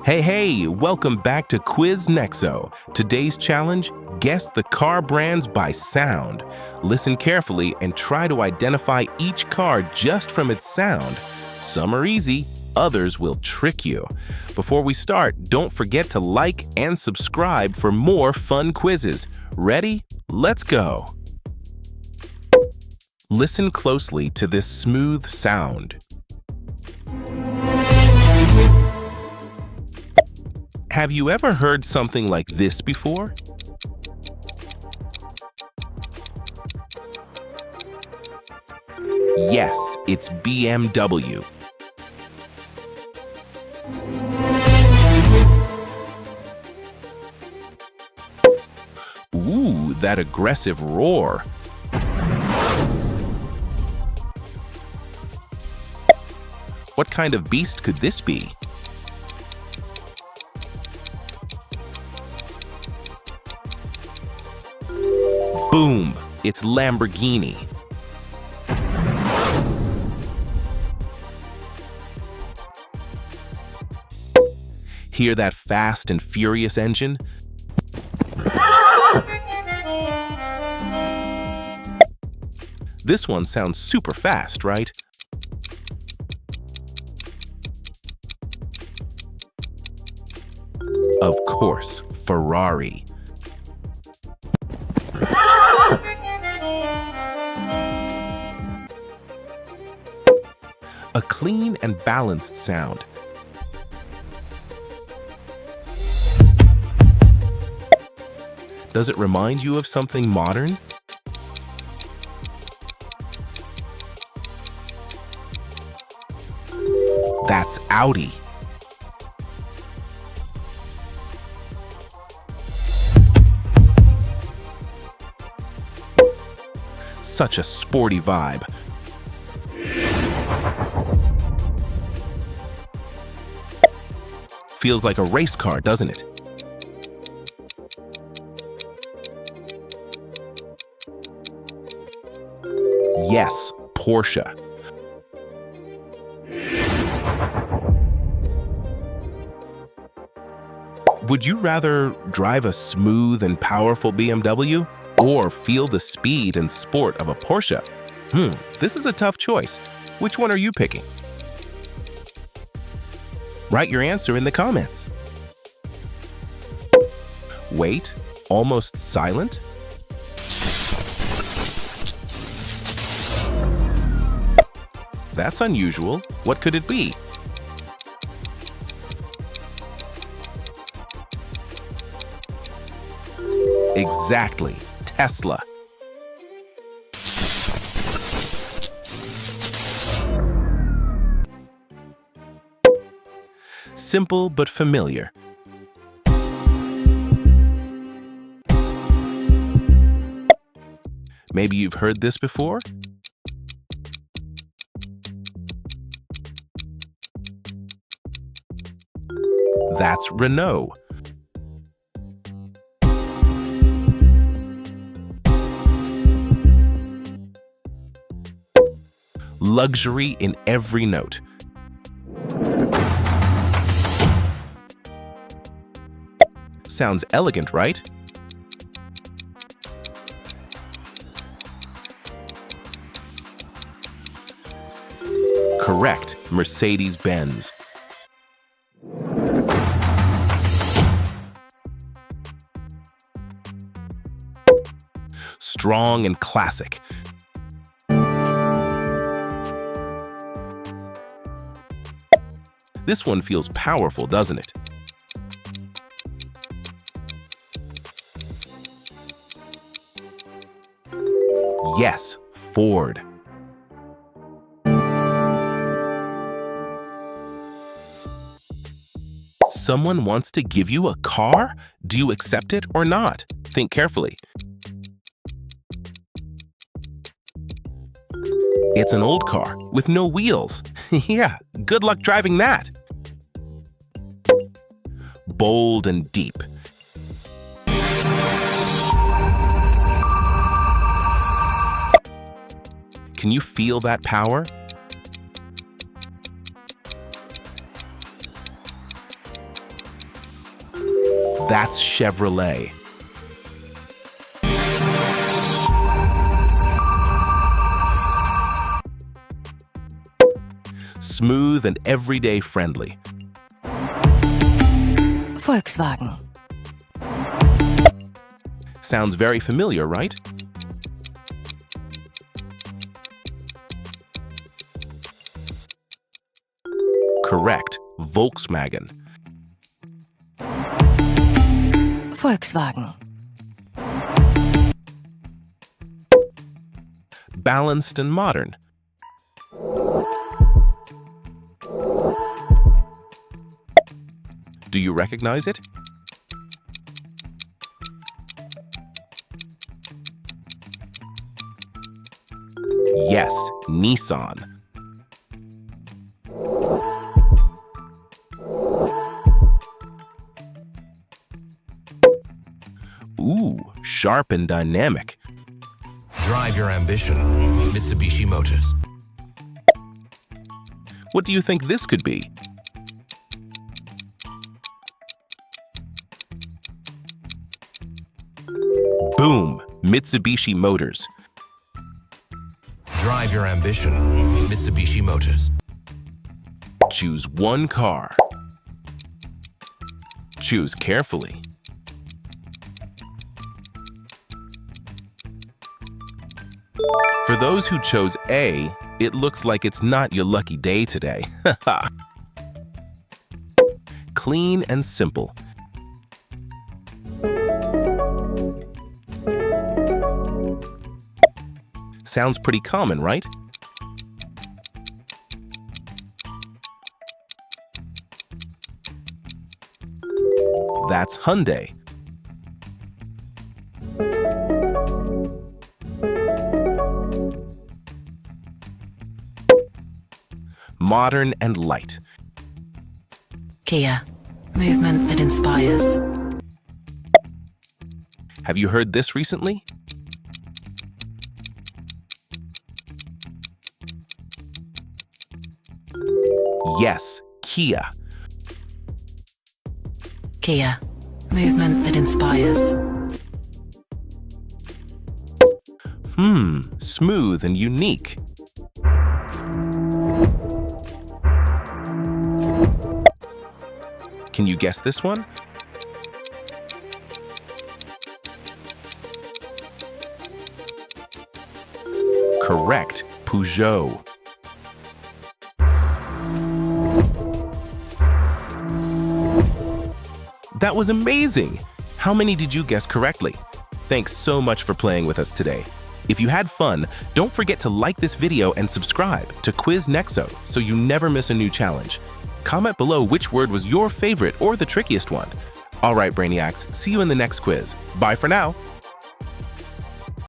Hey, welcome back to Quiz Nexo. Today's challenge, guess the car brands by sound. Listen carefully and try to identify each car just from its sound. Some are easy, others will trick you. Before we start, don't forget to like and subscribe for more fun quizzes. Ready? Let's go. Listen closely to this smooth sound. Have you ever heard something like this before? Yes, it's BMW. Ooh, that aggressive roar. What kind of beast could this be? Boom! It's Lamborghini. Hear that fast and furious engine? This one sounds super fast, right? Of course, Ferrari. A clean and balanced sound. Does it remind you of something modern? That's Audi. Such a sporty vibe. Feels like a race car, doesn't it? Yes, Porsche. Would you rather drive a smooth and powerful BMW or feel the speed and sport of a Porsche? This is a tough choice. Which one are you picking? Write your answer in the comments. Wait, almost silent? That's unusual. What could it be? Exactly, Tesla. Simple but familiar. Maybe you've heard this before? That's Renault. Luxury in every note. Sounds elegant, right? Correct, Mercedes-Benz. Strong and classic. This one feels powerful, doesn't it? Yes, Ford. Someone wants to give you a car? Do you accept it or not? Think carefully. It's an old car with no wheels. Yeah, good luck driving that. Bold and deep. Can you feel that power? That's Chevrolet. Smooth and everyday friendly. Volkswagen. Sounds very familiar, right? Correct. Volkswagen. Volkswagen. Balanced and modern. Do you recognize it? Yes, Nissan. Ooh, sharp and dynamic. Drive your ambition. Mitsubishi Motors. What do you think this could be? Boom! Mitsubishi Motors. Drive your ambition. Mitsubishi Motors. Choose one car. Choose carefully. For those who chose A, it looks like it's not your lucky day today. Clean and simple. Sounds pretty common, right? That's Hyundai. Modern and light. Kia. Movement that inspires. Have you heard this recently? Yes, Kia. Kia. Movement that inspires. Smooth and unique. Can you guess this one? Correct, Peugeot. That was amazing! How many did you guess correctly? Thanks so much for playing with us today. If you had fun, don't forget to like this video and subscribe to Quiz Nexo so you never miss a new challenge. Comment below which word was your favorite or the trickiest one. All right, Brainiacs, see you in the next quiz. Bye for now.